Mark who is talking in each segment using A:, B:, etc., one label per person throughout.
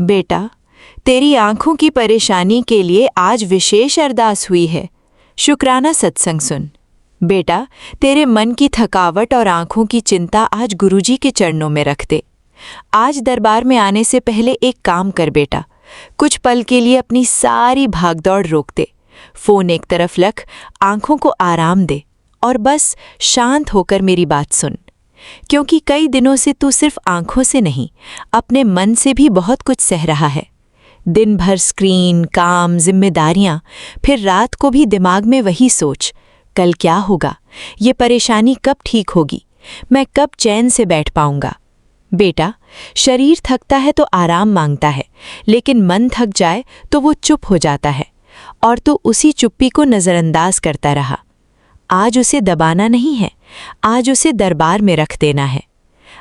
A: बेटा, तेरी आंखों की परेशानी के लिए आज विशेष अरदास हुई है। शुक्राना सत्संग सुन। बेटा, तेरे मन की थकावट और आंखों की चिंता आज गुरुजी के चरणों में रख दे। आज दरबार में आने से पहले एक काम कर बेटा, कुछ पल के लिए अपनी सारी भागदौड़ रोक दे। फोन एक तरफ रख, आंखों को आराम दे और बस शांत होकर मेरी बात सुन। क्योंकि कई दिनों से तू सिर्फ आंखों से नहीं, अपने मन से भी बहुत कुछ सह रहा है। दिन भर स्क्रीन, काम, जिम्मेदारियां, फिर रात को भी दिमाग में वही सोच, कल क्या होगा, ये परेशानी कब ठीक होगी, मैं कब चैन से बैठ पाऊंगा। बेटा, शरीर थकता है तो आराम मांगता है, लेकिन मन थक जाए तो वो चुप हो जाता है और तू उसी चुप्पी को नज़रअंदाज करता रहा। आज उसे दबाना नहीं है, आज उसे दरबार में रख देना है।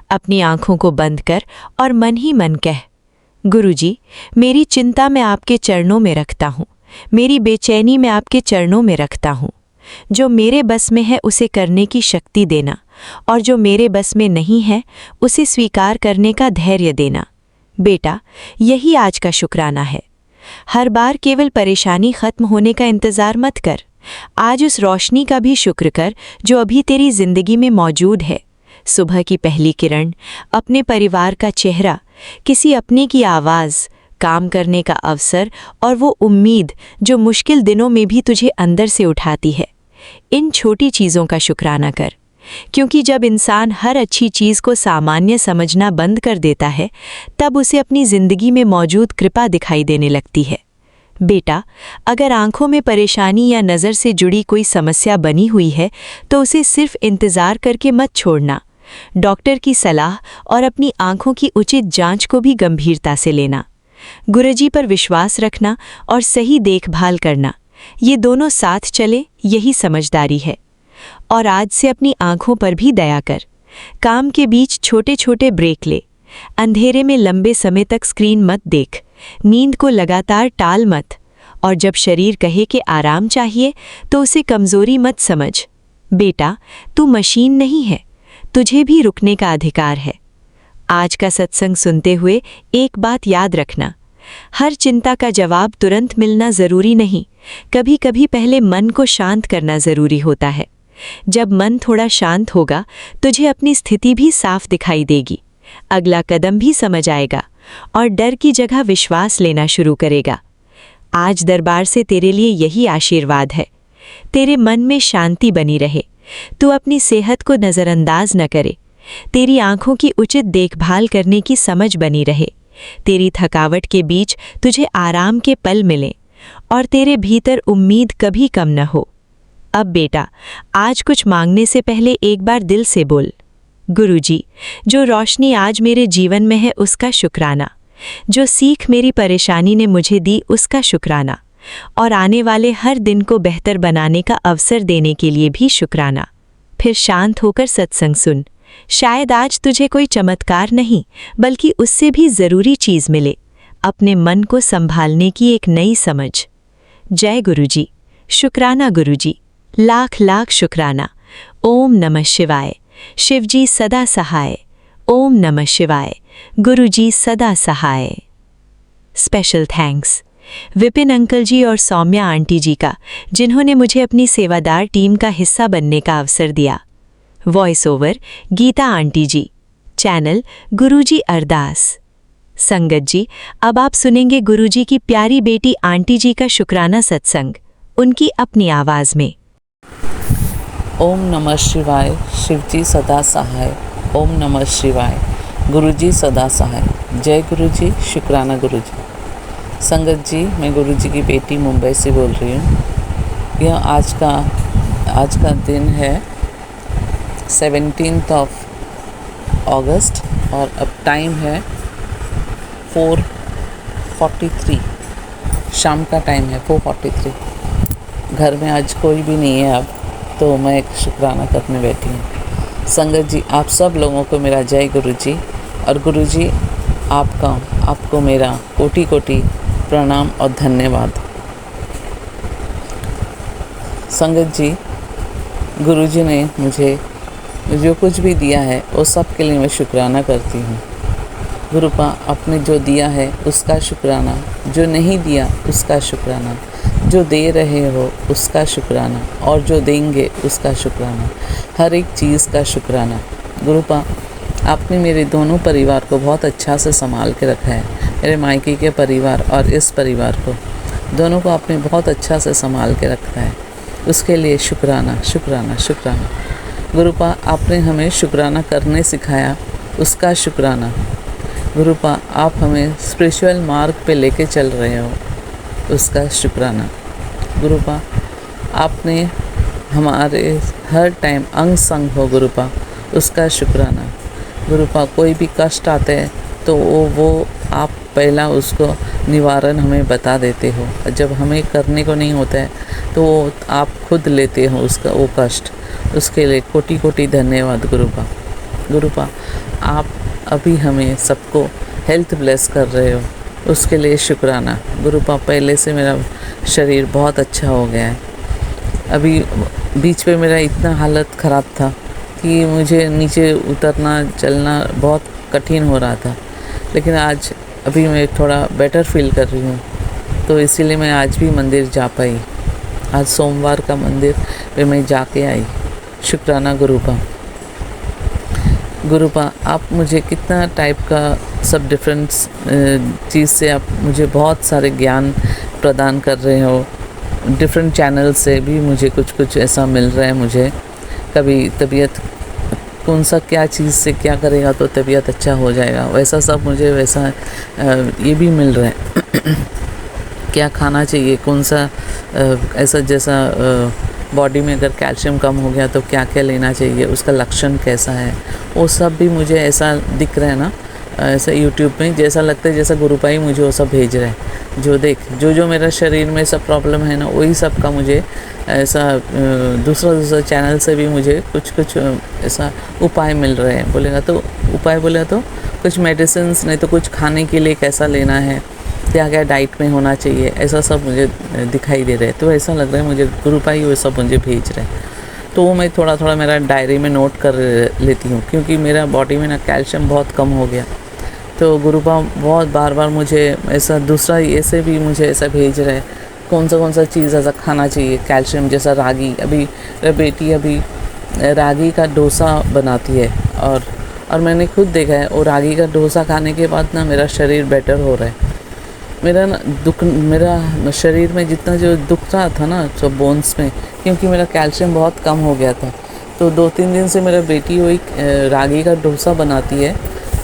A: अपनी आंखों को बंद कर और मन ही मन कह, गुरुजी, मेरी चिंता मैं आपके चरणों में रखता हूँ, मेरी बेचैनी मैं आपके चरणों में रखता हूँ। जो मेरे बस में है उसे करने की शक्ति देना, और जो मेरे बस में नहीं है उसे स्वीकार करने का धैर्य देना। बेटा, यही आज का शुक्राना है। हर बार केवल परेशानी खत्म होने का इंतज़ार मत कर, आज उस रोशनी का भी शुक्र कर जो अभी तेरी जिंदगी में मौजूद है। सुबह की पहली किरण, अपने परिवार का चेहरा, किसी अपने की आवाज़, काम करने का अवसर और वो उम्मीद जो मुश्किल दिनों में भी तुझे अंदर से उठाती है। इन छोटी चीज़ों का शुक्राना कर, क्योंकि जब इंसान हर अच्छी चीज़ को सामान्य समझना बंद कर देता है, तब उसे अपनी ज़िंदगी में मौजूद कृपा दिखाई देने लगती है। बेटा, अगर आंखों में परेशानी या नज़र से जुड़ी कोई समस्या बनी हुई है तो उसे सिर्फ इंतज़ार करके मत छोड़ना। डॉक्टर की सलाह और अपनी आंखों की उचित जांच को भी गंभीरता से लेना। गुरुजी पर विश्वास रखना और सही देखभाल करना, ये दोनों साथ चले, यही समझदारी है। और आज से अपनी आंखों पर भी दया कर। काम के बीच छोटे छोटे ब्रेक ले। अंधेरे में लंबे समय तक स्क्रीन मत देख। नींद को लगातार टाल मत, और जब शरीर कहे कि आराम चाहिए तो उसे कमज़ोरी मत समझ। बेटा, तू मशीन नहीं है, तुझे भी रुकने का अधिकार है। आज का सत्संग सुनते हुए एक बात याद रखना, हर चिंता का जवाब तुरंत मिलना ज़रूरी नहीं। कभी कभी पहले मन को शांत करना ज़रूरी होता है। जब मन थोड़ा शांत होगा, तुझे अपनी स्थिति भी साफ दिखाई देगी, अगला कदम भी समझ आएगा और डर की जगह विश्वास लेना शुरू करेगा। आज दरबार से तेरे लिए यही आशीर्वाद है। तेरे मन में शांति बनी रहे, तू अपनी सेहत को नज़रअंदाज न करे, तेरी आंखों की उचित देखभाल करने की समझ बनी रहे, तेरी थकावट के बीच तुझे आराम के पल मिले और तेरे भीतर उम्मीद कभी कम न हो। अब बेटा, आज कुछ मांगने से पहले एक बार दिल से बोल, गुरुजी, जो रोशनी आज मेरे जीवन में है उसका शुक्राना, जो सीख मेरी परेशानी ने मुझे दी उसका शुक्राना, और आने वाले हर दिन को बेहतर बनाने का अवसर देने के लिए भी शुक्राना। फिर शांत होकर सत्संग सुन। शायद आज तुझे कोई चमत्कार नहीं, बल्कि उससे भी ज़रूरी चीज़ मिले, अपने मन को संभालने की एक नई समझ। जय गुरुजी। शुक्राना गुरुजी, लाख लाख शुक्राना। ओम नमः शिवाय। शिवजी सदा सहाय। ओम नमः शिवाय। गुरुजी सदा सहाय। स्पेशल थैंक्स विपिन अंकल जी और सौम्या आंटी जी का, जिन्होंने मुझे अपनी सेवादार टीम का हिस्सा बनने का अवसर दिया। वॉइस ओवर गीता आंटी जी। चैनल गुरुजी अरदास। संगत जी, अब आप सुनेंगे गुरुजी की प्यारी बेटी आंटी जी का शुक्राना सत्संग, उनकी अपनी आवाज़ में।
B: ओम नमः शिवाय। शिवजी सदा सहाय। ओम नमः शिवाय। गुरुजी सदा सहाय। जय गुरुजी। शुक्राना गुरुजी। संगत जी, मैं गुरुजी की बेटी मुंबई से बोल रही हूँ। यह आज का दिन है 17 अगस्त और अब टाइम है 4:43, शाम का टाइम है 4:43। घर में आज कोई भी नहीं है अब, तो मैं एक शुक्राना करने बैठी हूँ। संगत जी, आप सब लोगों को मेरा जय गुरुजी, और गुरुजी आपको मेरा कोटि कोटि प्रणाम और धन्यवाद। संगत जी, गुरुजी ने मुझे जो कुछ भी दिया है वो सब के लिए मैं शुक्राना करती हूँ। गुरुपा आपने जो दिया है उसका शुक्राना, जो नहीं दिया उसका शुक्राना, जो दे रहे हो उसका शुक्राना और जो देंगे उसका शुक्राना, हर एक चीज़ का शुक्राना। गुरुपा आपने मेरे दोनों परिवार को बहुत अच्छा से संभाल के रखा है, मेरे मायके के परिवार और इस परिवार को, दोनों को आपने बहुत अच्छा से संभाल के रखा है, उसके लिए शुक्राना शुक्राना शुक्राना। गुरुपा आपने हमें शुक्राना करने सिखाया, उसका शुक्राना। गुरुपा आप हमें स्पिरिचुअल मार्ग पे लेके चल रहे हो, उसका शुक्राना। गुरुपा आपने हमारे हर टाइम अंग संग हो गुरुपा, उसका शुक्राना। गुरुपा कोई भी कष्ट आते हैं तो वो आप पहला उसको निवारण हमें बता देते हो, जब हमें करने को नहीं होता है तो आप खुद लेते हो उसका वो कष्ट, उसके लिए कोटि कोटि धन्यवाद गुरुपा। गुरुपा आप अभी हमें सबको हेल्थ ब्लेस कर रहे हो, उसके लिए शुक्राना। गुरुपा पहले से मेरा शरीर बहुत अच्छा हो गया है, अभी बीच पे मेरा इतना हालत ख़राब था कि मुझे नीचे उतरना चलना बहुत कठिन हो रहा था, लेकिन आज अभी मैं थोड़ा बेटर फील कर रही हूँ, तो इसीलिए मैं आज भी मंदिर जा पाई। आज सोमवार का मंदिर पे मैं जाके आई, शुक्राना गुरुपा। गुरुपा आप मुझे कितना टाइप का सब डिफरेंट चीज़ से आप मुझे बहुत सारे ज्ञान प्रदान कर रहे हो, डिफरेंट चैनल से भी मुझे कुछ कुछ ऐसा मिल रहा है। मुझे कभी तबीयत कौन सा क्या चीज़ से क्या करेगा तो तबीयत अच्छा हो जाएगा, वैसा सब मुझे वैसा ये भी मिल रहा है। क्या खाना चाहिए, कौन सा ऐसा जैसा बॉडी में अगर कैल्शियम कम हो गया तो क्या क्या लेना चाहिए, उसका लक्षण कैसा है, वो सब भी मुझे ऐसा दिख रहा है ना, ऐसा यूट्यूब में जैसा लगता है जैसा गुरुपा ही मुझे वो सब भेज रहा है। जो देख जो मेरा शरीर में सब प्रॉब्लम है ना, वही सब का मुझे ऐसा दूसरा चैनल से भी मुझे कुछ कुछ ऐसा उपाय मिल रहे हैं। बोलेगा तो उपाय बोलेगा तो कुछ मेडिसिन्स, नहीं तो कुछ खाने के लिए कैसा लेना है, क्या क्या डाइट में होना चाहिए, ऐसा सब मुझे दिखाई दे रहा है। तो ऐसा लग रहा है मुझे गुरुपा ही वो सब मुझे भेज रहे हैं, तो वो मैं थोड़ा थोड़ा मेरा डायरी में नोट कर लेती हूँ, क्योंकि मेरा बॉडी में ना कैल्शियम बहुत कम हो गया। तो गुरुपा बहुत बार बार मुझे ऐसा दूसरा ऐसे भी मुझे ऐसा भेज रहे हैं, कौन सा चीज़ ऐसा खाना चाहिए कैल्शियम, जैसा रागी। अभी बेटी अभी रागी का डोसा बनाती है, और मैंने खुद देखा है वो रागी का डोसा खाने के बाद ना मेरा शरीर बेटर हो रहा है। मेरा शरीर में जितना जो दुख रहा था ना जो बोन्स में, क्योंकि मेरा कैल्शियम बहुत कम हो गया था, तो 2-3 दिन से मेरा बेटी वही रागी का डोसा बनाती है,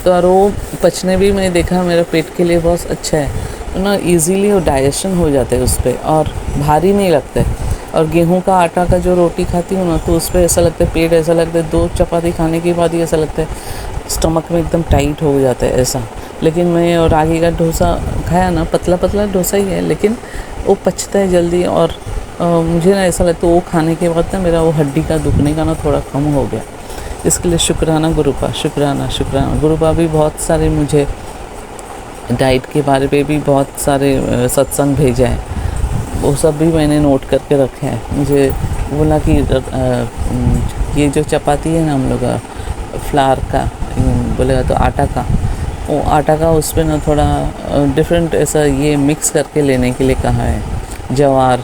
B: तो और वो पचने भी मैंने देखा मेरा पेट के लिए बहुत अच्छा है, तो ना इजीली वो डाइजेशन हो जाता है उस पर, और भारी नहीं लगता है। और गेहूं का आटा का जो रोटी खाती हूँ ना, तो उस पर ऐसा लगता है पेट ऐसा लगता है 2 चपाती खाने के बाद ही ऐसा लगता है स्टमक में एकदम टाइट हो जाता है ऐसा। लेकिन मैं और रागी का डोसा खाया ना, पतला पतला डोसा ही है, लेकिन वो पचता है जल्दी, और मुझे ना ऐसा लगता है वो खाने के बाद ना मेरा वो हड्डी का दुखने का ना थोड़ा कम हो गया। इसके लिए शुक्राना गुरुपा, शुक्राना शुक्राना। गुरुपा भी बहुत सारे मुझे डाइट के बारे में भी बहुत सारे सत्संग भेजा है, वो सब भी मैंने नोट करके रखे हैं। मुझे बोला कि ये जो चपाती है ना हम लोग फ्लावर का बोलेगा तो आटा का, वो आटा का उस पर ना थोड़ा डिफरेंट ऐसा ये मिक्स करके लेने के लिए कहा है, ज्वार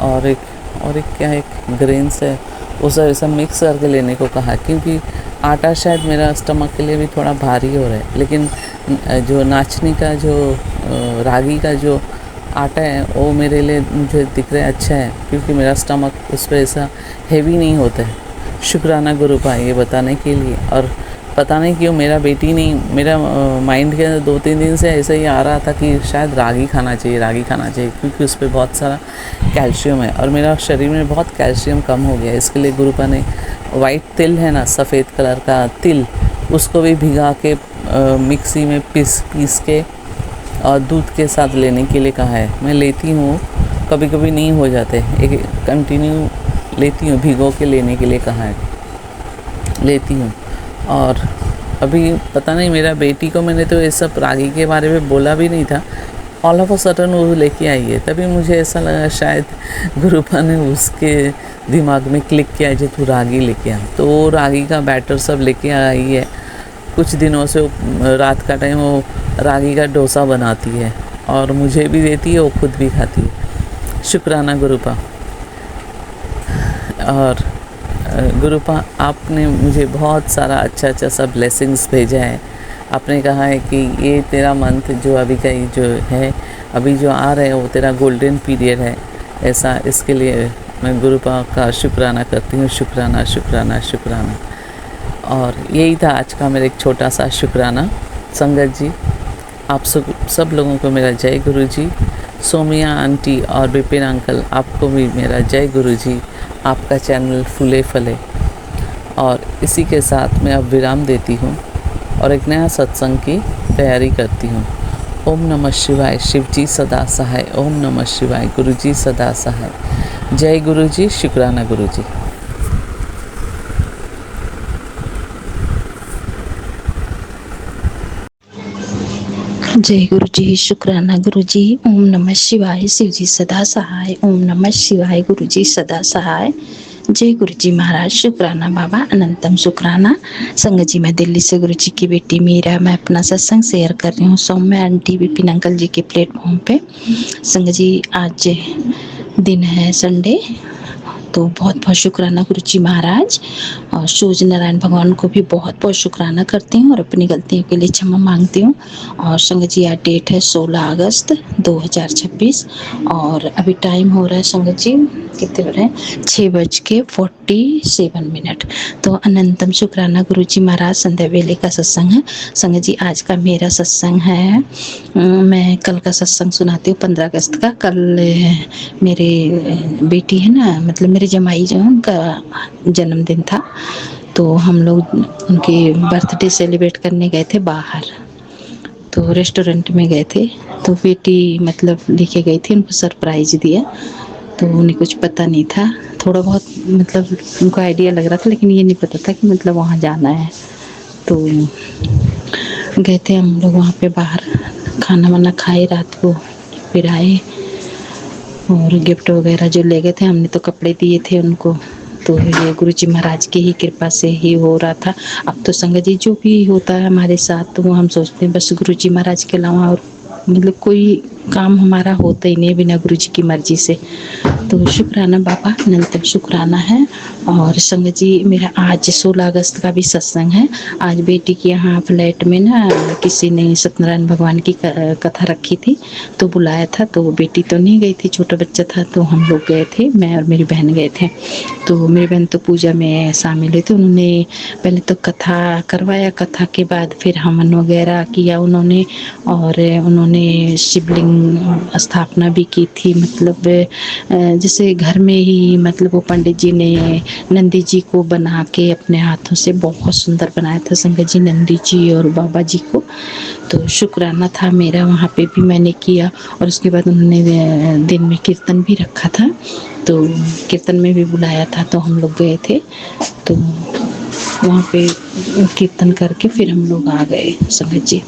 B: और एक क्या एक ग्रेन्स है, वो सब ऐसा मिक्स करके लेने को कहा है, क्योंकि आटा शायद मेरा स्टमक के लिए भी थोड़ा भारी हो रहा है। लेकिन जो नाचनी का जो रागी का जो आटा है वो मेरे लिए मुझे दिख रहा है अच्छा है, क्योंकि मेरा स्टमक उस पर ऐसा हेवी नहीं होता है। शुक्राना गुरुपा ये बताने के लिए। और पता नहीं क्यों मेरा बेटी नहीं, मेरा माइंड के 2-3 दिन से ऐसे ही आ रहा था कि शायद रागी खाना चाहिए, क्योंकि उस पर बहुत सारा कैल्शियम है, और मेरा शरीर में बहुत कैल्शियम कम हो गया। इसके लिए गुरुपा ने वाइट तिल है ना, सफ़ेद कलर का तिल, उसको भी भिगा के मिक्सी में पीस के और दूध के साथ लेने के लिए कहा है। मैं लेती हूँ, कभी कभी नहीं हो जाते, एक कंटिन्यू लेती हूँ, भिगो के लेने के लिए कहा है, लेती हूँ। और अभी पता नहीं मेरा बेटी को मैंने तो ये सब रागी के बारे में बोला भी नहीं था, ऑल ऑफ अ सडन वो लेके आई है, तभी मुझे ऐसा लगा शायद गुरुपा ने उसके दिमाग में क्लिक किया है जो तू रागी लेके आ, तो वो रागी का बैटर सब लेके आई है। कुछ दिनों से रात का टाइम वो रागी का डोसा बनाती है और मुझे भी देती है, वो खुद भी खाती है। शुक्राना गुरुपा। और गुरुपा, आपने मुझे बहुत सारा अच्छा अच्छा सा ब्लेसिंग्स भेजा है। आपने कहा है कि ये तेरा मंथ जो अभी का जो है, अभी जो आ रहे हैं वो तेरा गोल्डन पीरियड है, ऐसा। इसके लिए मैं गुरुपा का शुक्राना करती हूँ। शुक्राना शुक्राना शुक्राना। और यही था आज का मेरा एक छोटा सा शुक्राना। संगत जी, आप सब लोगों को मेरा जय गुरु जी। सोमिया आंटी और विपिन अंकल, आपको भी मेरा जय गुरु जी। आपका चैनल फूले फले। और इसी के साथ मैं अब विराम देती हूँ और एक नया सत्संग की तैयारी करती हूँ। ओम नमः शिवाय। शिव जी सदा सहाय। ओम नमः शिवाय। गुरु जी सदा सहाय। जय गुरु जी। शुक्राना गुरु जी।
C: जय गुरु जी। शुक्राना गुरु जी। ओम नमः शिवाय। शिव जी सदा सहाय। ओम नमः शिवाय। गुरु जी सदा सहाय। जय गुरु जी महाराज। शुक्राना बाबा, अनंतम शुक्राना। संगत जी, मैं दिल्ली से गुरु जी की बेटी मीरा, मैं अपना सत्संग शेयर कर रही हूँ सौम्या आंटी विपिन अंकल जी के प्लेटफॉर्म पे। संगत जी, आज दिन है संडे, तो बहुत बहुत शुक्राना गुरु जी महाराज। और सूर्य नारायण भगवान को भी बहुत बहुत शुक्राना करती हूँ और अपनी गलतियों के लिए क्षमा मांगती हूँ। और संगत जी, आज डेट है 16 अगस्त 2026 और अभी टाइम हो रहा है संगत जी, कितने हो रहे हैं, 6:47। तो अनंतम शुक्राना गुरु जी महाराज। संध्या वेले का सत्संग है संगत जी। आज का मेरा सत्संग है, मैं कल का सत्संग सुनाती हूँ 15 अगस्त का। कल मेरे बेटी है ना, मतलब मेरे जमाई जो है, उनका जन्मदिन था, तो हम लोग उनके बर्थडे सेलिब्रेट करने गए थे बाहर, तो रेस्टोरेंट में गए थे। तो बेटी मतलब लेके गई थी, उनको सरप्राइज दिया, तो उन्हें कुछ पता नहीं था, थोड़ा बहुत मतलब उनको आइडिया लग रहा था, लेकिन ये नहीं पता था कि मतलब वहाँ जाना है। तो गए थे हम लोग वहाँ पे बाहर, खाना वाना खाए रात को, फिर आए और गिफ्ट वगैरह जो ले गए थे, हमने तो कपड़े दिए थे उनको। तो ये गुरु जी महाराज की ही कृपा से ही हो रहा था। अब तो संगत जी जो भी होता है हमारे साथ, तो वो हम सोचते हैं बस गुरु जी महाराज के अलावा और मतलब कोई काम हमारा होता ही नहीं बिना गुरु जी की मर्जी से। तो शुक्राना बाबा, अनंतम शुक्राना है। और संगत जी, मेरा आज 16 अगस्त का भी सत्संग है। आज बेटी के यहाँ फ्लैट में ना किसी ने सत्यनारायण भगवान की कथा रखी थी, तो बुलाया था, तो बेटी तो नहीं गई थी, छोटा बच्चा था, तो हम लोग गए थे, मैं और मेरी बहन गए थे। तो मेरी बहन तो पूजा में शामिल हुई थी, उन्होंने पहले तो कथा करवाया, कथा के बाद फिर हवन वगैरह किया उन्होंने, और उन्होंने शिवलिंग स्थापना भी की थी, मतलब जैसे घर में ही, मतलब वो पंडित जी ने नंदी जी को बना के अपने हाथों से बहुत सुंदर बनाया था संगत जी, नंदी जी और बाबा जी को। तो शुक्राना था मेरा, वहाँ पे भी मैंने किया। और उसके बाद उन्होंने दिन में कीर्तन भी रखा था, तो कीर्तन में भी बुलाया था, तो हम लोग गए थे। तो वहाँ पे कीर्तन करके फिर हम लोग आ गए संगत जी।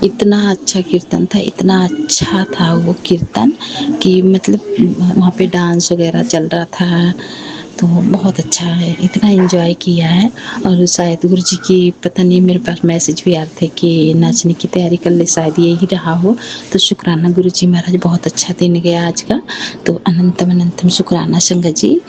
C: इतना अच्छा कीर्तन था, इतना अच्छा था वो कीर्तन कि मतलब वहाँ पे डांस वगैरह चल रहा था, तो बहुत अच्छा है, इतना एंजॉय किया है। और शायद गुरु जी की पता नहीं, मेरे पास मैसेज भी आ रहे थे कि नाचने की तैयारी कर ले, शायद यही रहा हो। तो शुक्राना गुरु जी महाराज, बहुत अच्छा दिन गया आज का। तो अनंतम अनंतम शुक्राना संगत जी।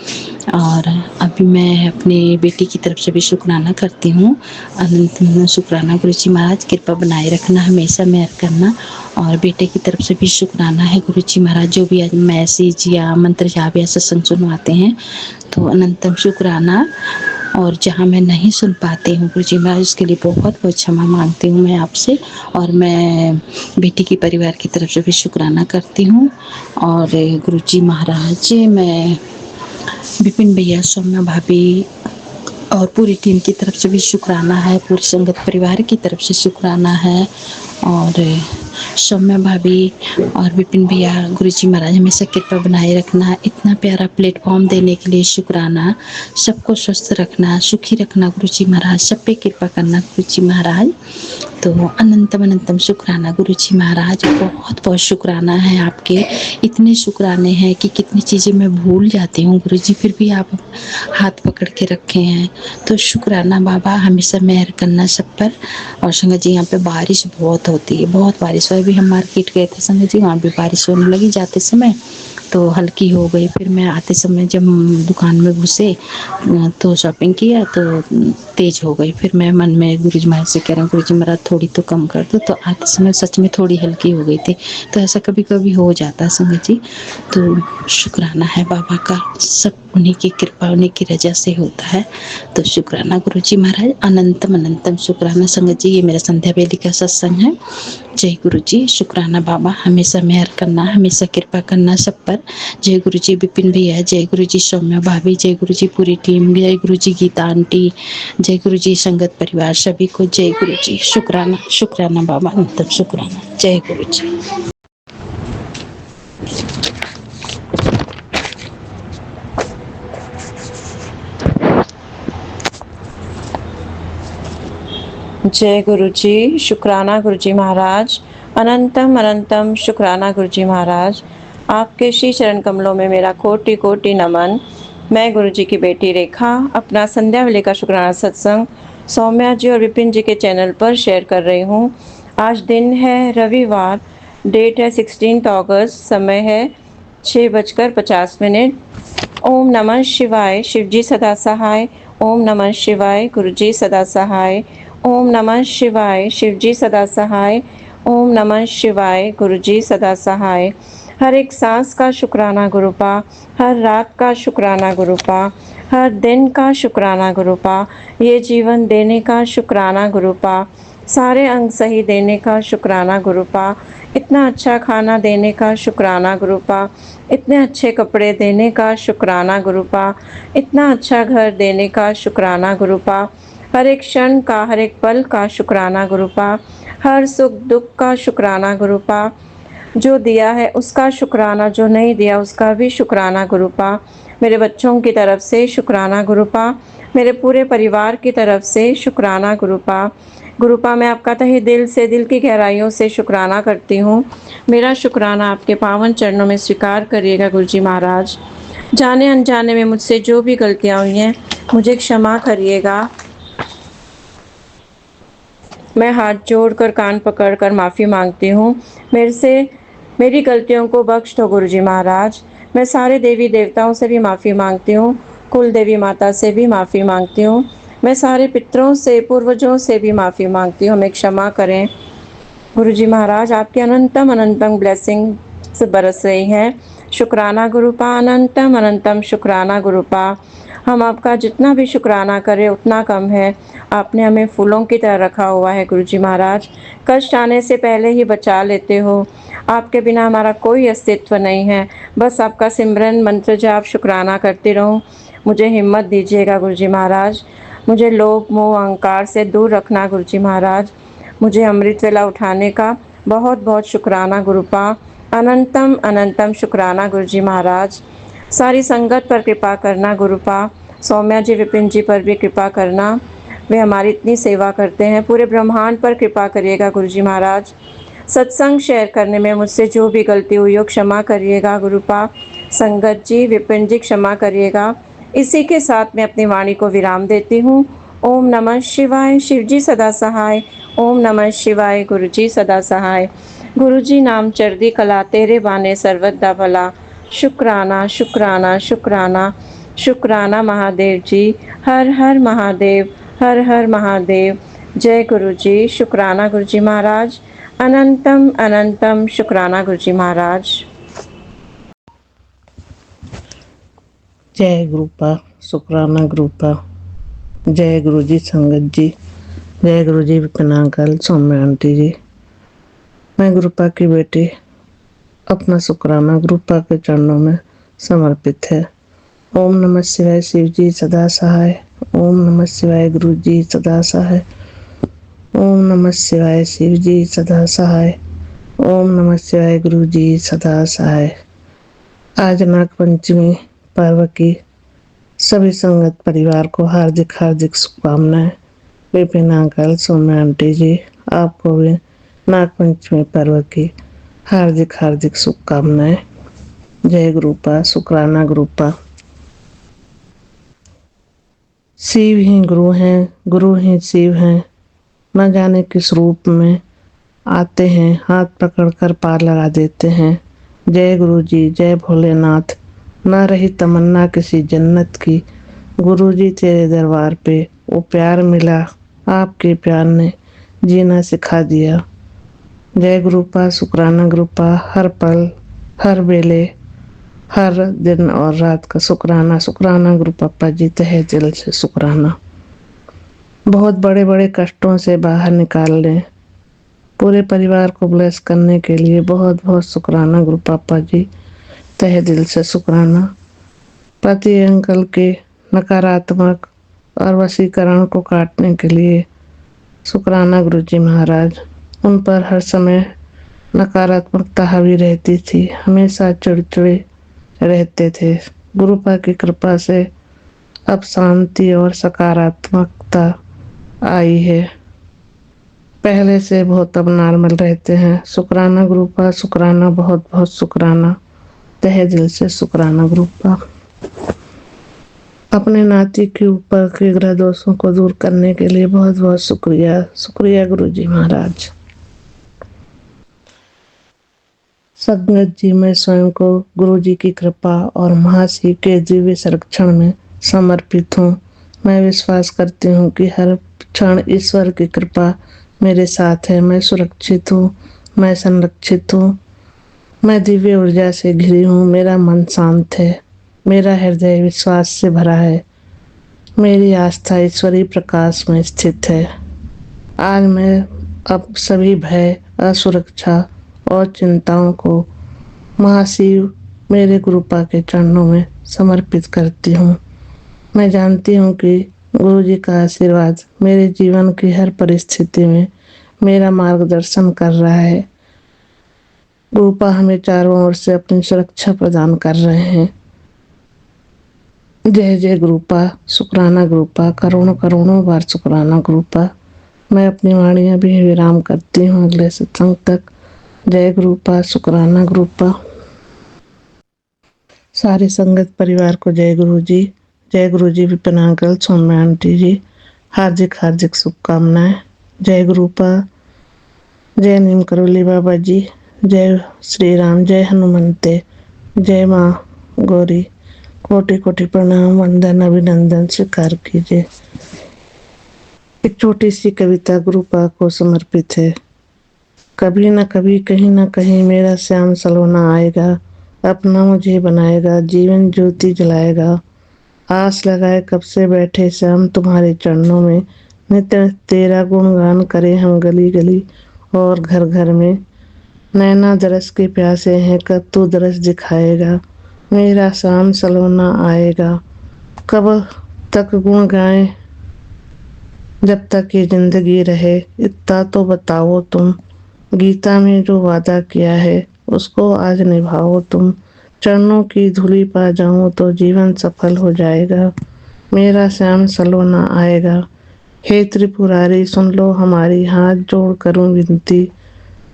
C: और अभी मैं अपनी बेटी की तरफ से भी शुक्राना करती हूँ। अनंतम शुक्राना गुरु जी महाराज, कृपा बनाए रखना, हमेशा मेहर करना। और बेटे की तरफ से भी शुक्राना है गुरु जी महाराज, जो भी आज मैसेज या मंत्र जाप या सत्संग सुनवाते हैं, तो अनंतम शुक्राना। और जहाँ मैं नहीं सुन पाती हूँ गुरु जी महाराज, उसके लिए बहुत बहुत क्षमा मांगती हूँ मैं आपसे। और मैं बेटी की परिवार की तरफ से भी शुक्राना करती हूँ। और गुरु जी महाराज, मैं विपिन भैया, सौम्या भाभी और पूरी टीम की तरफ से भी शुक्राना है, पूरी संगत परिवार की तरफ से शुक्राना है। और सौम्या भाभी और विपिन भैया, गुरु जी महाराज हमेशा कृपा बनाए रखना। इतना प्यारा प्लेटफॉर्म देने के लिए शुक्राना। सबको स्वस्थ रखना, सुखी रखना गुरु जी महाराज, सब पे कृपा करना गुरु जी महाराज। तो अनंतम अनंतम शुक्राना गुरु जी महाराज, बहुत बहुत शुक्राना है आपके। इतने शुक्राने हैं कि कितनी चीज़ें मैं भूल जाती हूँ गुरु जी, फिर भी आप हाथ पकड़ के रखे हैं। तो शुक्राना बाबा, हमेशा मेहर करना सब पर। और संगत जी यहाँ पे बारिश बहुत होती है, बहुत बारिश हुई। अभी हम मार्केट गए थे संगत जी, वहाँ भी बारिश होने लगी जाते समय, तो हल्की हो गई। फिर मैं आते समय जब दुकान में घुसे तो शॉपिंग किया तो तेज हो गई। फिर मैं मन में गुरु जी महाराज से कह रहा हूँ गुरु जी महाराज थोड़ी तो कम कर दो, तो आते समय सच में थोड़ी हल्की हो गई थी। तो ऐसा कभी कभी हो जाता है संगत जी। तो शुक्राना है बाबा का, सब उन्हीं की कृपा उन्हीं की रजा से होता है। तो शुक्राना गुरु जी महाराज, अनंतम अनंतम शुक्राना संगत जी। ये मेरा संध्या बेली का सत्संग है। जय गुरु जी। शुक्राना बाबा, हमेशा मेहर करना, हमेशा कृपा करना सब पर। जय गुरु जी विपिन भैया, जय गुरु जी सौम्या भाभी, जय गुरु जी पूरी टीम, जय गुरु जी गीता आंटी, जय गुरु जी संगत परिवार सभी को जय गुरु जी। शुक्राना शुक्राना बाबा, अनंतम शुक्राना। जय गुरु जी।
D: जय गुरु जी। शुक्राना गुरु जी महाराज, अनंतम अनंतम शुक्राना गुरु जी महाराज। आपके श्री चरण कमलों में मेरा कोटि कोटि नमन। मैं गुरु जी की बेटी रेखा अपना संध्या वेले का शुक्राना सत्संग सौम्या जी और विपिन जी के चैनल पर शेयर कर रही हूँ। आज दिन है रविवार, डेट है 16 अगस्त, समय है 6:50। ओम नमः शिवाय, शिव जी सदा सहाय। ओम नमः शिवाय, गुरु जी सदा सहाय। ओम नमः शिवाय, शिव जी सदा सहाय। ओम नमः शिवाय, गुरु जी सदा सहाय। हर एक सांस का शुक्राना गुरुपा, हर रात का शुक्राना गुरुपा, हर दिन का शुक्राना गुरुपा, ये जीवन देने का शुक्राना गुरुपा, सारे अंग सही देने का शुक्राना गुरुपा, इतना अच्छा खाना देने का शुक्राना गुरुपा, इतने अच्छे कपड़े देने का शुक्राना गुरुपा, इतना अच्छा घर देने का शुक्राना गुरुपा, हर एक क्षण का हर एक पल का शुक्राना गुरुपा, हर सुख दुख का शुक्राना गुरुपा, जो दिया है उसका शुक्राना, जो नहीं दिया उसका भी शुक्राना गुरुपा, मेरे बच्चों की तरफ से शुक्राना गुरुपा, मेरे पूरे परिवार की तरफ से शुक्राना गुरुपा। गुरुपा मैं आपका तहे दिल से, दिल की गहराइयों से शुक्राना करती हूँ। मेरा शुक्राना आपके पावन चरणों में स्वीकार करिएगा गुरु जी महाराज। जाने अनजाने में मुझसे जो भी गलतियाँ हुई हैं मुझे क्षमा करिएगा। मैं हाथ जोड़कर कान पकड़कर माफ़ी मांगती हूँ। मेरे से मेरी गलतियों को बख्श दो गुरु जी महाराज। मैं सारे देवी देवताओं से भी माफ़ी मांगती हूँ, कुल देवी माता से भी माफ़ी मांगती हूँ, मैं सारे पितरों से, पूर्वजों से भी माफ़ी मांगती हूँ, हमें क्षमा करें गुरु जी महाराज। आपकी अनंतम अनंतम ब्लेसिंग से बरस रही हैं। शुक्राना गुरुपा, अनंतम अनंतम शुक्राना गुरुपा। हम आपका जितना भी शुक्राना करें उतना कम है। आपने हमें फूलों की तरह रखा हुआ है गुरु जी महाराज। कष्ट आने से पहले ही बचा लेते हो। आपके बिना हमारा कोई अस्तित्व नहीं है। बस आपका सिमरन मंत्र जाप शुक्राना करती रहूं। मुझे हिम्मत दीजिएगा गुरु जी महाराज। मुझे लोभ मोह अहंकार से दूर रखना गुरु जी महाराज। मुझे अमृत वेला उठाने का बहुत बहुत शुक्राना गुरुपा। अनंतम अनंतम शुक्राना गुरु जी महाराज। सारी संगत पर कृपा करना गुरुपा। सौम्या जी विपिन जी पर भी कृपा करना, वे हमारी इतनी सेवा करते हैं। पूरे ब्रह्मांड पर कृपा करिएगा गुरु जी महाराज। सत्संग शेयर करने में मुझसे जो भी गलती हुई हो क्षमा करिएगा गुरुपा। संगत जी विपिन जी क्षमा करिएगा। इसी के साथ मैं अपनी वाणी को विराम देती हूँ। ओम नमः शिवाय, शिव जी सदा सहाय। ओम नमः शिवाय, गुरु जी सदा सहाय। गुरु जी नाम चढ़दी कला, तेरे बाने सर्वदा भला। शुक्राना शुक्राना शुक्राना शुक्राना महादेव जी। हर हर महादेव, हर हर महादेव। जय गुरु जी। शुक्राना गुरु जी महाराज। अनंतम अनंतम शुक्राना गुरु जी महाराज।
E: जय गुरुपा, शुक्राना गुरुपा। जय गुरु जी संगत जी, जय गुरु जी विपिन अंकल, सौम्या आंटी जी। मैं गुरुपा की बेटी, अपना शुक्राना गुरुपा के चरणों में समर्पित है। ओम नमः शिवाय, शिव जी सदा सहाय। ओम नमः शिवाय, गुरु जी सदा सहाय। ओम नमः शिवाय, शिव जी सदा सहाय। ओम नमः शिवाय गुरु जी सदा सहाय। आज नाग पंचमी पर्व की सभी संगत परिवार को हार्दिक हार्दिक शुभकामनाएं। विपिन अंकल, सौम्या आंटी जी, आपको भी नाग पंचमी पर्व की हार्दिक हार्दिक शुभकामनाएं। जय गुरुपा, शुक्राना गुरुपा। शिव ही गुरु हैं, गुरु ही शिव हैं। न जाने किस रूप में आते हैं, हाथ पकड़कर पार लगा देते हैं। जय गुरु जी, जय भोलेनाथ। न रही तमन्ना किसी जन्नत की, गुरु जी तेरे दरबार पे वो प्यार मिला, आपके प्यार ने जीना सिखा दिया। जय गुरुपा, शुक्राना गुरुपा। हर पल, हर वेले, हर दिन और रात का शुक्राना, शुक्राना गुरु पापा जी, तहे दिल से शुक्राना। बहुत बड़े बड़े कष्टों से बाहर निकाल लें, पूरे परिवार को ब्लेस करने के लिए बहुत बहुत शुक्राना गुरु पापा जी, तहे दिल से शुक्राना। पति अंकल के नकारात्मक और वशीकरण को काटने के लिए शुक्राना गुरु जी महाराज। उन पर हर समय नकारात्मकता हावी रहती थी, हमेशा चिड़चिड़े रहते थे। गुरुपा की कृपा से अब शांति और सकारात्मकता आई है, पहले से बहुत अब नॉर्मल रहते हैं। शुक्राना गुरुपा, शुक्राना, बहुत बहुत शुक्राना, तहे दिल से शुक्राना गुरुपा। अपने नाती के ऊपर के ग्रह दोषों को दूर करने के लिए बहुत बहुत शुक्रिया, शुक्रिया गुरु जी महाराज। संगत जी, मैं स्वयं को गुरु जी की कृपा और महाशिव के दिव्य संरक्षण में समर्पित हूँ। मैं विश्वास करती हूँ कि हर क्षण ईश्वर की कृपा मेरे साथ है। मैं सुरक्षित हूँ, मैं संरक्षित हूँ, मैं दिव्य ऊर्जा से घिरी हूँ। मेरा मन शांत है, मेरा हृदय विश्वास से भरा है, मेरी आस्था ईश्वरीय प्रकाश में स्थित है। आज मैं अब सभी भय, असुरक्षा और चिंताओं को महाशिव मेरे गुरुपा के चरणों में समर्पित करती हूँ। मैं जानती हूँ कि गुरु जी का आशीर्वाद मेरे जीवन की हर परिस्थिति में मेरा मार्गदर्शन कर रहा है। गुरुपा हमें चारों ओर से अपनी सुरक्षा प्रदान कर रहे हैं। जय जय गुरुपा, शुक्राना गुरुपा, करोड़ों करोड़ों बार शुक्राना गुरुपा। मैं अपनी वाणी अभी विराम करती हूँ, अगले सत्संग तक। जय गुरुपा, शुक्राना गुरुपा। सारे संगत परिवार को जय गुरु जी, जय गुरु जी। विपिन अंकल, सौम्या आंटी जी, हार्दिक हार्दिक शुभकामनाएं। जय गुरुपा, जय नीम करोली बाबा जी, जय श्री राम, जय हनुमंते, जय माँ गौरी। कोटि कोटि प्रणाम, वंदन, अभिनंदन स्वीकार कीजिए। एक छोटी सी कविता गुरुपा को समर्पित है। कभी न कभी, कहीं न कहीं मेरा श्याम सलोना आएगा, अपना मुझे बनाएगा, जीवन ज्योति जलाएगा। आस लगाए कब से बैठे श्याम तुम्हारे चरणों में, नित्य तेरा गुणगान करें हम गली गली और घर घर में। नैना दरस के प्यासे हैं, कब तू दरस दिखाएगा, मेरा श्याम सलोना आएगा। कब तक गुण गाएं जब तक ये जिंदगी रहे, इतना तो बताओ तुम। गीता में जो वादा किया है उसको आज निभाओ तुम। चरणों की धूली पा जाऊं तो जीवन सफल हो जाएगा, मेरा श्याम सलोना आएगा। हे त्रिपुरारी, सुन लो हमारी हाथ जोड़ करूं विनती।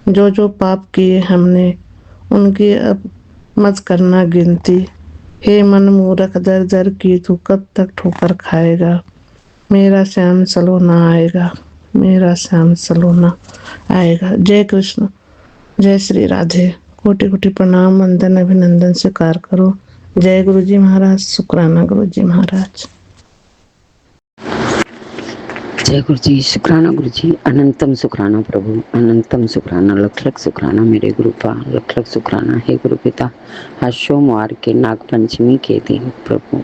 E: जो जो पाप किए हमने उनकी अब मत करना गिनती। हे मन मूरख, दर दर की तू कब तक ठोकर खाएगा, मेरा श्याम सलोना आएगा, मेरा श्याम सलोना आएगा। जय कृष्ण, जय श्री राधे। कोटि कोटि प्रणाम, वंदन, अभिनंदन स्वीकार करो। जय गुरु जी महाराज, शुक्राना गुरु जी महाराज।
F: जय गुरु जी, शुक्राना गुरु जी, अनंतम शुक्राना प्रभु, अनंतम शुक्राना, लख लख शुक्राना मेरे गुरुपा, लख लख शुक्राना है गुरु पिता। आज सोमवार के नाग पंचमी के दिन प्रभु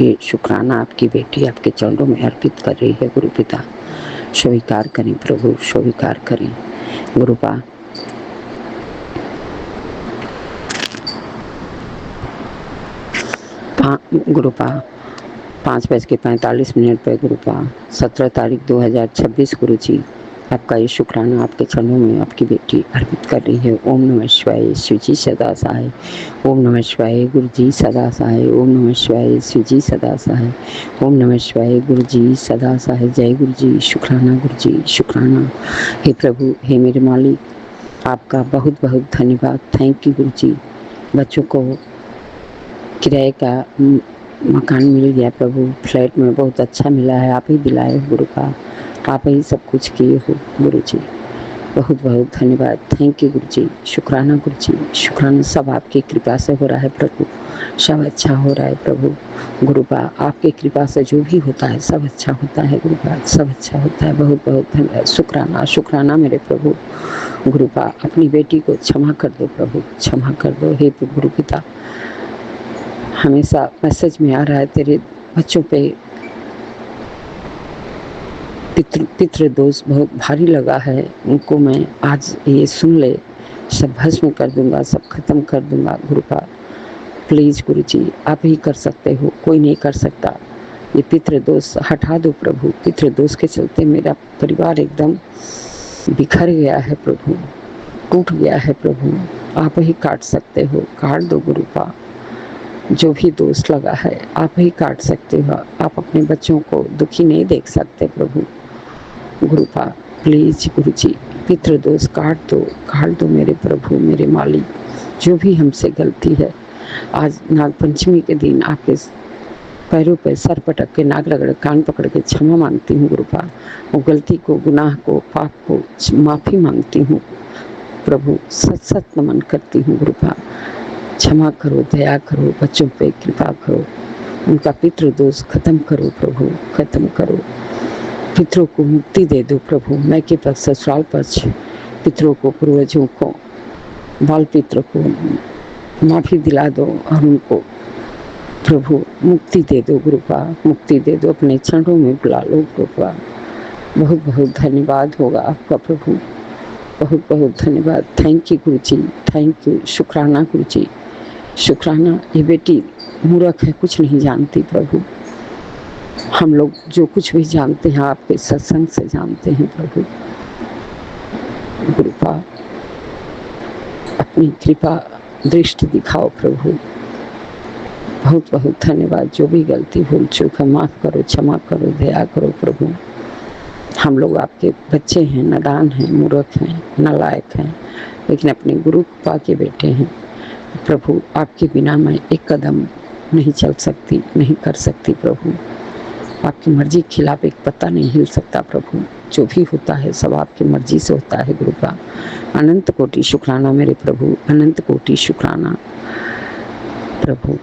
F: ये शुक्राना आपकी बेटी आपके चरणों में अर्पित कर रही है गुरु पिता। स्वीकार करें प्रभु, स्वीकार करें गुरुपा। गुरुपा 5:45 पे गुरुपा 17 तारीख 2026 गुरु जी आपका ये शुक्राना आपके चरणों में आपकी बेटी अर्पित कर रही है। ओम नमः शिवाय, शिव जी सदा सहाय। ओम नमः शिवाय, गुरु जी सदा सहाय। ओम नमः शिवाय, शिव जी सदा सहाय। ओम नमः शिवाय, गुरु जी सदा सहाय। जय गुरु जी, शुक्राना गुरु जी, शुक्राना। हे प्रभु, हे मेरे मालिक, आपका बहुत बहुत धन्यवाद। थैंक यू गुरु जी। बच्चों को किराए का मकान मिल गया प्रभु, फ्लैट में बहुत अच्छा मिला है। आप ही दिलाए हो गुरु का, आप ही सब कुछ किए हो गुरु जी। बहुत बहुत धन्यवाद। थैंक यू गुरु जी, शुक्राना गुरु जी, शुक्राना। सब आपकी कृपा से हो रहा है प्रभु, सब अच्छा हो रहा है प्रभु। गुरुपा, आपकी कृपा से जो भी होता है सब अच्छा होता है गुरुपा, सब अच्छा होता है। बहुत बहुत धन्यवाद। शुक्राना शुक्राना मेरे प्रभु। गुरुपा, अपनी बेटी को क्षमा कर दो प्रभु, क्षमा कर दो। हे गुरु पिता, हमेशा मैसेज में आ रहा है तेरे बच्चों पे पितृ दोष बहुत भारी लगा है, उनको मैं आज ये सुन ले सब भस्म कर दूंगा, सब खत्म कर दूंगा। गुरुपा प्लीज गुरु जी, आप ही कर सकते हो, कोई नहीं कर सकता। ये पितृ दोष हटा दो प्रभु। पितृ दोष के चलते मेरा परिवार एकदम बिखर गया है प्रभु, टूट गया है प्रभु। आप ही काट सकते हो, काट दो गुरुपा। जो भी दोष लगा है आप ही काट सकते हो। आप अपने बच्चों को दुखी नहीं देख सकते प्रभु। गुरुपा प्लीज गुरु जी, पितृ दोष काट दो मेरे प्रभु, मेरे मालिक। जो भी हमसे गलती है, आज नाग पंचमी के दिन आपके पैरों पे सर पटक के, नाक रगड़, कान पकड़ के क्षमा मांगती हूँ गुरुपा। वो गलती को, गुनाह को, पाप को माफ़ी मांगती हूँ प्रभु। सत सत नमन करती हूँ गुरुपा। क्षमा करो, दया करो, बच्चों पे कृपा करो, उनका पितृ दोष खत्म करो प्रभु, खत्म करो। पितरों को मुक्ति दे दो प्रभु। मैं के पक्ष, ससुराल पक्ष, पितरों को, पूर्वजों को, बाल पितरों को माफ़ी दिला दो और उनको प्रभु मुक्ति दे दो गुरुपा, मुक्ति दे दो। अपने चरणों में बुला लो गुरुपा। बहुत बहुत धन्यवाद होगा आपका प्रभु, बहुत बहुत धन्यवाद। Thank you Guru ji, thank you. शुक्राना गुरु जी, शुक्राना। ये बेटी मूर्ख है, कुछ नहीं जानती प्रभु। हम लोग जो कुछ भी जानते हैं आपके सत्संग से जानते हैं प्रभु। कृपा, अपनी कृपा दृष्टि दिखाओ प्रभु। बहुत बहुत धन्यवाद। जो भी गलती भूल चूक है माफ़ करो, क्षमा करो, दया करो प्रभु। हम लोग आपके बच्चे हैं, नादान हैं, मूर्ख हैं, नालायक हैं, लेकिन अपने गुरु कृपा के बेटे हैं प्रभु। आपके बिना मैं एक कदम नहीं चल सकती, नहीं कर सकती प्रभु। आपकी मर्जी के खिलाफ एक पत्ता नहीं हिल सकता प्रभु। जो भी होता है सब आपकी मर्जी से होता है गुरुपा। अनंत कोटि शुक्राना मेरे प्रभु, अनंत कोटि शुक्राना प्रभु।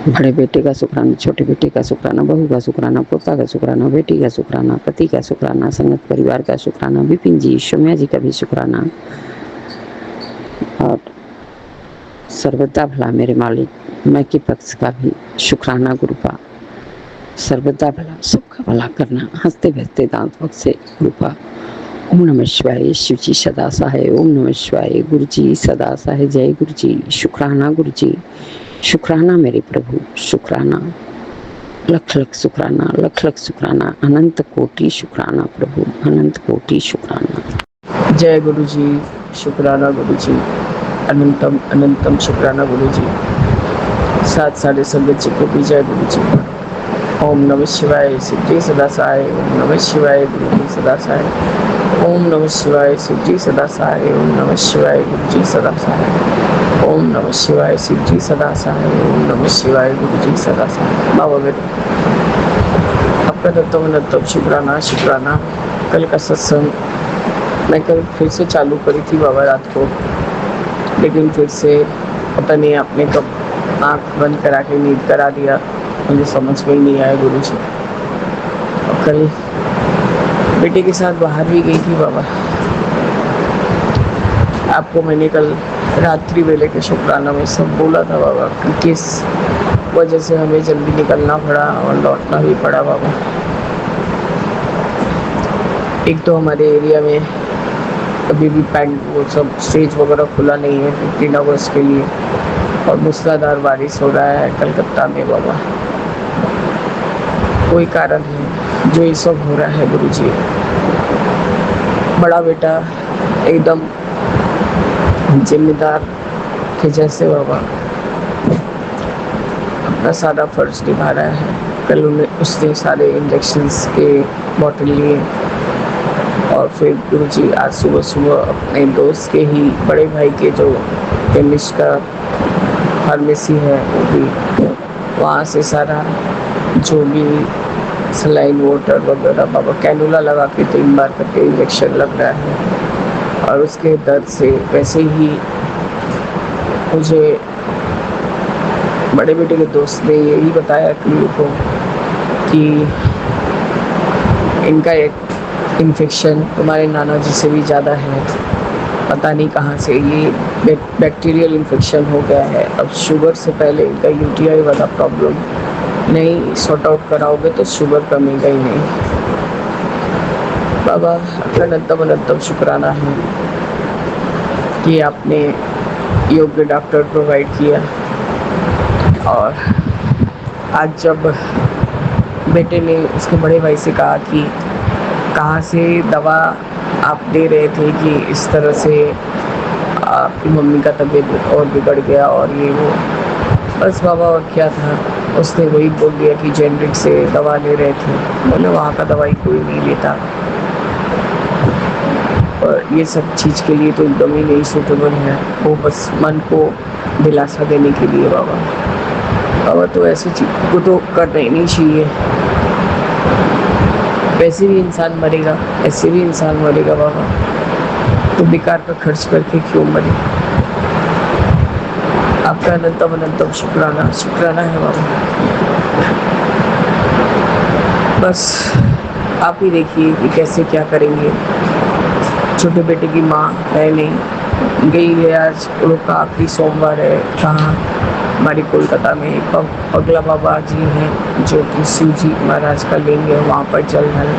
F: बड़े बेटे का शुक्राना, छोटे बेटे का शुक्राना, बहू का शुक्राना, पोता का शुक्राना, बेटी का शुक्राना, पति का शुक्राना, संगत परिवार का शुक्राना, विपिन जी, सोम्या जी का भी शुक्राना। और सर्वदा भला मेरे मालिक, मैं के पक्ष का भी शुक्राना गुरुपा। सर्वदा भला, सबका भला करना, हंसते बहते दांत वक्त से गुरुपा। ओम नमः शिवाय, शिव जी सदा सहाय। ओम नमः शिवाय, गुरु जी सदा सहाय। जय गुरु जी, शुक्राना गुरु जी, शुक्राना मेरे प्रभु, शुक्राना। लख लख शुक्राना, लख लख शुक्राना, अनंत कोटि शुक्राना प्रभु, अनंत कोटि शुक्राना।
G: जय गुरु जी, शुक्राना गुरु जी, अनंतम अनंतम शुक्राना गुरु जी। साथ सारे संगत जी को भी जय गुरु जी। ओम नमः शिवाय, शिव जी सदा सहाय। ओम नमः शिवाय, गुरु जी सदा सहाय। ओम नमः शिवाय, शिव जी सदा सहाय। ओम नमः शिवाय, गुरु जी सदा सहाय। ओम नमः शिवाय, शिव जी सदा सहाय। ओम नमः शिवाय, गुरु जी सदा सहाय। बाबा बेटे, आपका दत्तम अनंतम शुक्राना, शुक्राना। कल का सत्संग मैं कल फिर से चालू करी थी बाबा रात को, लेकिन फिर से पता नहीं आपने कब आँख बंद करा के नींद करा दिया, मुझे समझ में ही नहीं आया गुरु जी। और कल बेटे के साथ बाहर भी गई थी बाबा। आपको मैंने कल रात्रि वेले के शुक्राना में सब बोला था बाबा कि किस वजह से हमें जल्दी निकलना पड़ा और लौटना भी पड़ा बाबा। एक तो हमारे एरिया में अभी भी वो सब स्टेज वगैरह खुला नहीं है 15 अगस्त के लिए, और मूसलाधार बारिश हो रहा है कलकत्ता में बाबा। कोई कारण है जो ये सब हो रहा है गुरुजी। बड़ा बेटा एकदम जिम्मेदार के जैसे बाबा अपना सारा फर्ज निभा रहा है। कल उसने सारे इंजेक्शन्स के बॉटल लिए और फिर गुरुजी आज सुबह सुबह अपने दोस्त के ही बड़े भाई के जो केमिस्ट का फार्मेसी है वो भी वहाँ से सारा जो भी सलाइन वाटर वगैरह बाबा कैनुला लगा के 3 बार करके इंजेक्शन लग रहा है। और उसके दर्द से वैसे ही मुझे बड़े बेटे के दोस्त ने यही बताया क्लियर को कि इनका एक इन्फेक्शन तुम्हारे नाना जी से भी ज़्यादा है, पता नहीं कहाँ से ये बैक्टीरियल इन्फेक्शन हो गया है। अब शुगर से पहले इनका यूटीआई वाला प्रॉब्लम नहीं सॉर्ट आउट कराओगे तो शुगर कमेगा ही नहीं। बाबा आपका अनंतम अनंतम शुक्राना है कि आपने योग्य डॉक्टर प्रोवाइड किया। और आज जब बेटे ने उसके बड़े भाई से कहा कि कहाँ से दवा आप दे रहे थे कि इस तरह से आपकी मम्मी का तबीयत और बिगड़ गया और ये वो, बस बाबा और क्या था, उसने वही बोल दिया कि जेनरिक से दवा ले रहे थे। बोले वहाँ का दवाई कोई नहीं लेता और ये सब चीज़ के लिए तो एकदम ही नहीं सूटेबल है, वो बस मन को दिलासा देने के लिए। बाबा तो ऐसी चीज़ को तो करना ही नहीं चाहिए। वैसे भी इंसान मरेगा, ऐसे भी इंसान मरेगा बाबा, तो बेकार का खर्च करके क्यों मरे। आपका अनंतम अनंतम शुक्राना शुक्राना है बाबा। बस आप ही देखिए कि कैसे क्या करेंगे। छोटे बेटे की माँ है नहीं, गई है, आज लोग का आखिरी सोमवार है। कहाँ? हमारी कोलकाता में एक पगला बाबा जी हैं जो कि शिव जी महाराज का लेंगे, वहाँ पर चल रहा है।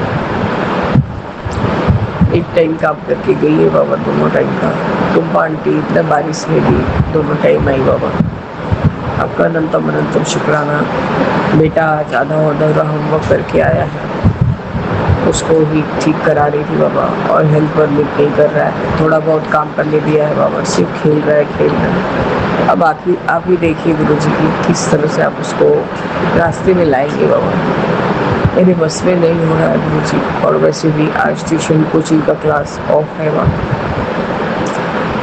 G: एक टाइम काम करके गई है बाबा, दोनों टाइम का। तुम आंटी इतना बारिश में भी दोनों टाइम आई बाबा। आपका अनंतम अनंतम शुक्राना। बेटा आज आधा होमवर्क करके आया है, उसको ही ठीक करा रही थी बाबा, और हेल्थ पर नहीं कर रहा है, थोड़ा बहुत काम करने दिया है बाबा, सिर्फ खेल रहा है। अब आप ही देखिए गुरु जी की किस तरह से आप उसको रास्ते में लाएंगे बाबा। मेरे बस में नहीं हो रहा है गुरु जी। और वैसे भी आज ट्यूशन कोचिंग का क्लास ऑफ है बाबा,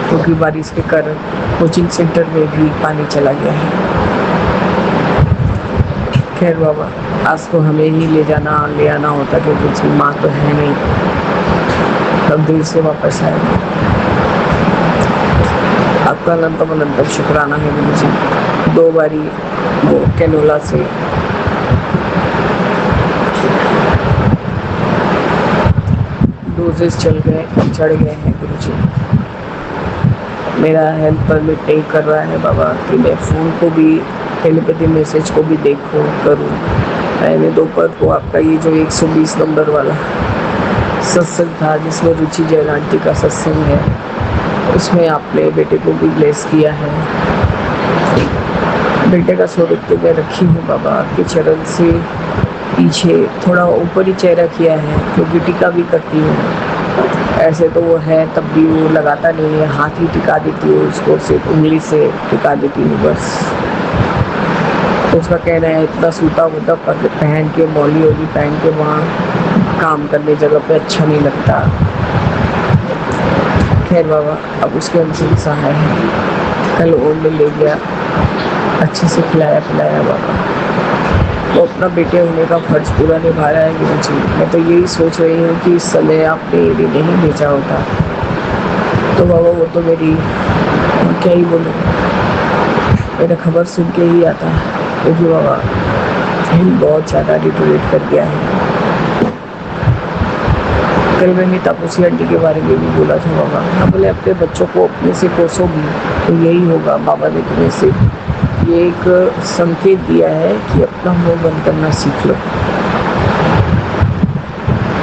G: क्योंकि बारिश के कारण कोचिंग सेंटर में भी पानी चला गया है। खैर बाबा, आज तो हमें ही ले आना होता, क्योंकि उसकी माँ तो है नहीं, तब देर से वापस आएगा। आपका अनंतम अनंतम शुक्राना है गुरु जी। 2 बारी वो कैनोला से डोजेस चढ़ गए हैं गुरु जी। मेरा हेल्थ परमिट नहीं कर रहा है बाबा कि मैं फ़ोन को भी, टेलीपैथी मैसेज को भी करूँ। मैंने दोपहर को आपका ये जो 120 नंबर वाला सत्संग था, जिसमें रुचि जैन आंटी का सत्संग है, उसमें आपने बेटे को भी ब्लेस किया है। बेटे का स्वरूप तो मैं रखी हूँ बाबा, आपके चरण से पीछे थोड़ा ऊपर ही चेहरा किया है, क्योंकि टीका भी करती हूँ। ऐसे तो वो है, तब भी वो लगाता नहीं है, हाथ ही टिका देती हूँ उसको, सिर्फ उंगली से टिका देती हूँ बस। उसका कहना है इतना सूता वूता पहन के, मौली वोली पहन के वहाँ काम करने जगह पे अच्छा नहीं लगता। खैर बाबा, अब उसके अंतिम सहाय है। कल ओम में ले गया, अच्छे से खिलाया पिलाया बाबा। वो अपना बेटे होने का फर्ज पूरा निभा रहा है गुरु जी। मैं तो यही सोच रही हूँ कि इस समय आपने यदि नहीं भेजा होता तो बाबा वो तो मेरी क्या ही बोलूँ, मेरा खबर सुन के ही आता, क्योंकि बाबा हेल्थ बहुत ज़्यादा डिटोरेट कर गया है। कल मैंने तापसी आंटी के बारे में भी बोला था बाबा, मैं बोले अपने बच्चों को अपने से कोसोगी तो यही होगा। बाबा ने तुम्हें से ये एक संकेत दिया है कि अपना मुंह बंद करना सीख लो।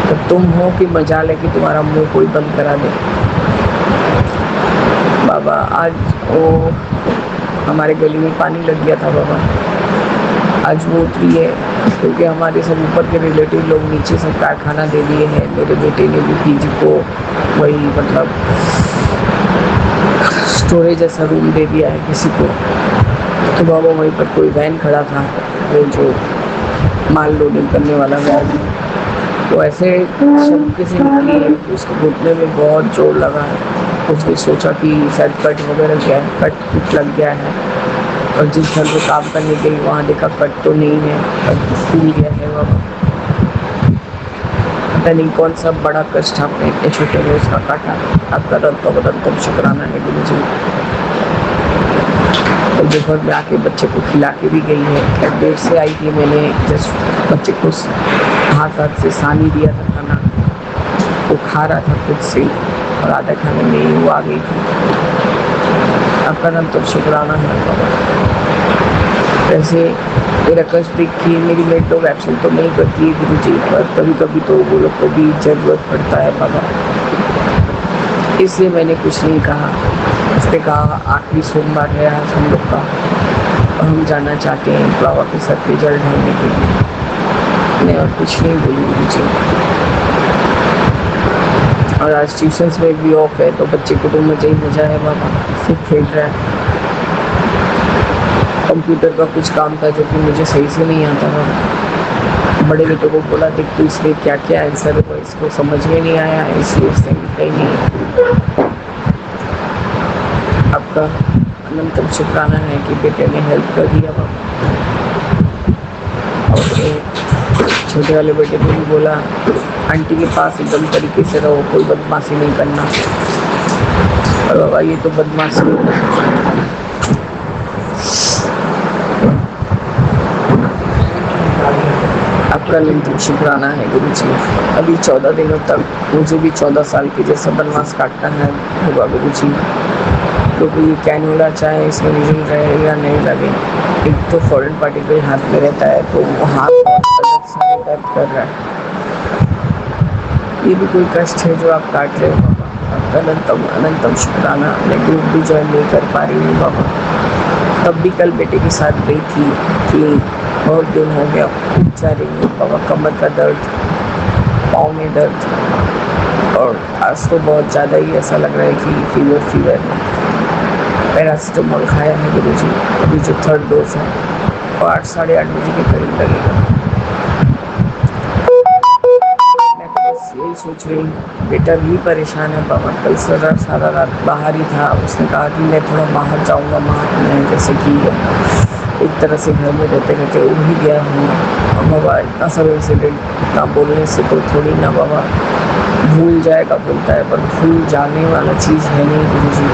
G: तो तुम हो कि मजाल है कि तुम्हारा मुंह कोई बंद करा दे। बाबा आज वो हमारे गली में पानी लग गया था बाबा, आज वो उतरी है क्योंकि हमारे सब ऊपर के रिलेटिव लोग नीचे सब कारखाना दे दिए हैं। मेरे बेटे ने भी पीजी को वही मतलब स्टोरेज जैसा रूम दे दिया है किसी को। तो बाबा वहीं पर कोई वैन खड़ा था, वो जो माल लोडिंग करने वाला वैन, तो ऐसे शब्द से निकली है कि उसके घुटने में बहुत जोर लगा है। उसने सोचा कि शायद कट वगैरह गया है, कट लग गया है, और जिस घर में काम करने गई वहाँ देखा कट तो नहीं है, कट फूल गया है। बाबा पता नहीं कौन सा बड़ा कष्ट आपने इतने छोटे में उसका काटा। आपका रत्न शुक्राना है गुरु जी। और दोपहर में आके बच्चे को खिला के भी गई है। देर से आई थी, मैंने जस्ट बच्चे को हाथ से सानी दिया था खाना, वो खा रहा था खुद से, और आधा खाने में ही वो आ गई थी। आपका नाम तो शुक्राना है बाबा। वैसे मेरा कष्ट देख के मेरी मेट लोग एब्सेंट तो नहीं करती है गुरु जी, पर कभी कभी तो वो लोग को भी ज़रूरत पड़ता है बाबा, इसलिए मैंने कुछ नहीं कहा। उसने कहा आखिरी सोमवार है आज हम लोग का, और हम जाना चाहते हैं बाबा के सर पे जल ढालने के लिए। मैं और कुछ नहीं बोली गुरु जी। और आज ट्यूशन्स में भी ऑफ है, तो बच्चे को तो मज़ा ही मज़ा है बाबा, सिर्फ खेल रहा है। कंप्यूटर का कुछ काम था जो कि मुझे सही से नहीं आता था। बड़े बेटे को बोला देख तो इसमें क्या क्या आंसर है, इसको समझ में नहीं आया, इसलिए उसने लिखा ही नहीं। आपका अनंत शुक्राना है कि बेटे ने हेल्प कर दिया बाबा। और छोटे वाले बेटे को भी बोला आंटी के पास एकदम तरीके से रहो, कोई बदमाशी नहीं करना। और बाबा ये तो बदमाशी आपका लिंक शुक्राना है गुरु जी। अभी 14 दिनों तक मुझे भी 14 साल के जैसा बनवास काटना है होगा गुरु जी, क्योंकि ये कैनुला चाहे इसमें नीडल रहे या नहीं लगे, एक तो फॉरेन पार्टिकल हाथ में रहता है, तो वो हाथ बहुत दर्द कर रहा है। ये भी कोई कष्ट है जो आप काट रहे हो बाबा। आपका अनंतम शुक्राना। मैं ग्रुप भी ज्वाइन नहीं कर पा रही हूँ बाबा। तब भी कल बेटे के साथ गई थी कि बहुत दिन हो गया जा रही हूँ बाबा, कमर का दर्द, पाँव में दर्द, और आज तो बहुत ज़्यादा ही ऐसा लग रहा है कि फीवर है। पैरासिटामोल खाया है गुरु जी, अभी जो 3rd डोज है, और 8 साढ़े 8 बजे के करीब लगेगा। मैं तो बस यही सोच रही हूँ, बेटा भी परेशान है बाबा। कल सारा रात बाहर ही था, उसने कहा कि मैं थोड़ा बाहर जाऊँगा, मैं जैसे कि एक तरह से घर में रहते रहते उड़ ही गया हूँ। और बाबा इतना सब इंसिडेंट ना बोलने से तो थोड़ी ना बाबा भूल जाएगा, बोलता है, पर भूल जाने वाला चीज़ है नहीं गुरु जी।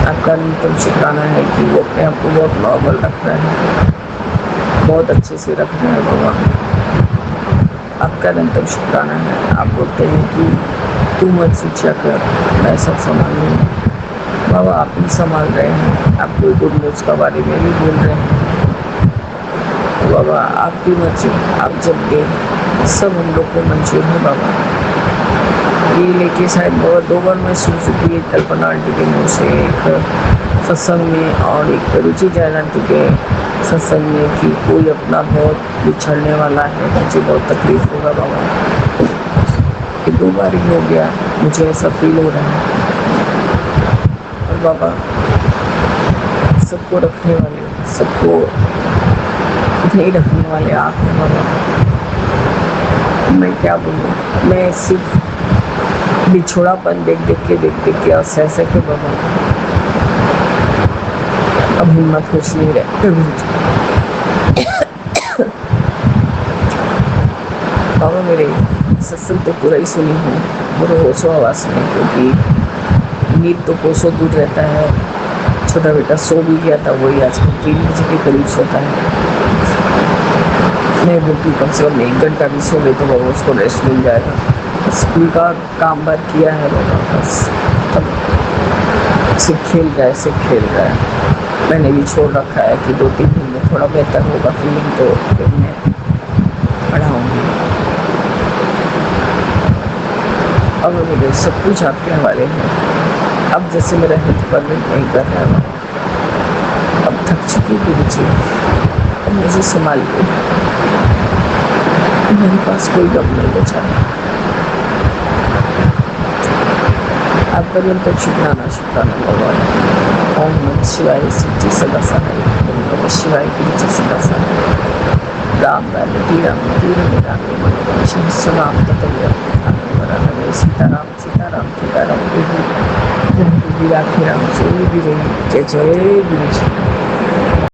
G: आपका न्यूनतम शुक्राना है कि वो अपने आप को बहुत नॉर्मल रख रहा है, बहुत अच्छे से रख रहा है बाबा। आपका न्यूनतम शुक्राना है। आप बोलते हैं कि तू मत सोचा कर, मैं सब संभाल लूँगा। बाबा आप ही संभाल रहे हैं, आप कोई गुड न्यूज़ के बारे में नहीं बोल रहे हैं बाबा। आपकी मर्जी, आप जब दें सब हम लोग को मंजूर है बाबा। ये लेके शायद बहुत 2 बार मैं सुन चुकी है कल्पना आंटी के मुँह से, एक सत्संग में और एक रुचि जैन आंटी के सत्संग में, कि कोई अपना बहुत बिछड़ने वाला है, मुझे बहुत तकलीफ होगा बाबा। ये 2 बार ही हो गया, मुझे ऐसा फील हो रहा है। और बाबा सबको रखने वाले, सबको नहीं रखने वाले आप हैं बाबा। मैं क्या बोलूँ, मैं सिर्फ बिछोड़ापन देख के और सह के बाबा अब हिम्मत कुछ नहीं रहे। बाबा मेरे सत्संग तो पूरा ही सुनी हूँ, मेरे होशो आवाज़ में, क्योंकि नींद तो कोसों दूर रहता है। छोटा बेटा सो भी गया था, वही आज 3 बजे के करीब सोता है। मैं बिल्कुल कम से कम 1 घंटा भी सो ले तो बाबा उसको रेस्ट मिल जाएगा। स्कूल का काम बार किया है बाबा, बस तब सिर्फ खेल रहा है। मैंने भी छोड़ रखा है कि 2-3 दिन में थोड़ा बेहतर होगा फीलिंग, तो फिर मैं पढ़ाऊँगी। अब मेरे सब कुछ आपके हवाले हैं। अब जैसे मेरा हेल्थ परमिट नहीं कर रहा है, अब थक चुकी गुरु जी, मुझे संभालिए, मेरे पास कोई गम नहीं बचा। आप पर्यंत शुक्राना शुक्राना भगवान। ओम नमः शिवाय सिद्धि सदा सहाय। ओम नमः शिवाय गुरुजी सदा सहाय। राम राम राम मनोरम सुनाम ततव्य सीताराम सीताराम सीताराम जय राम जय जय गुरु जी।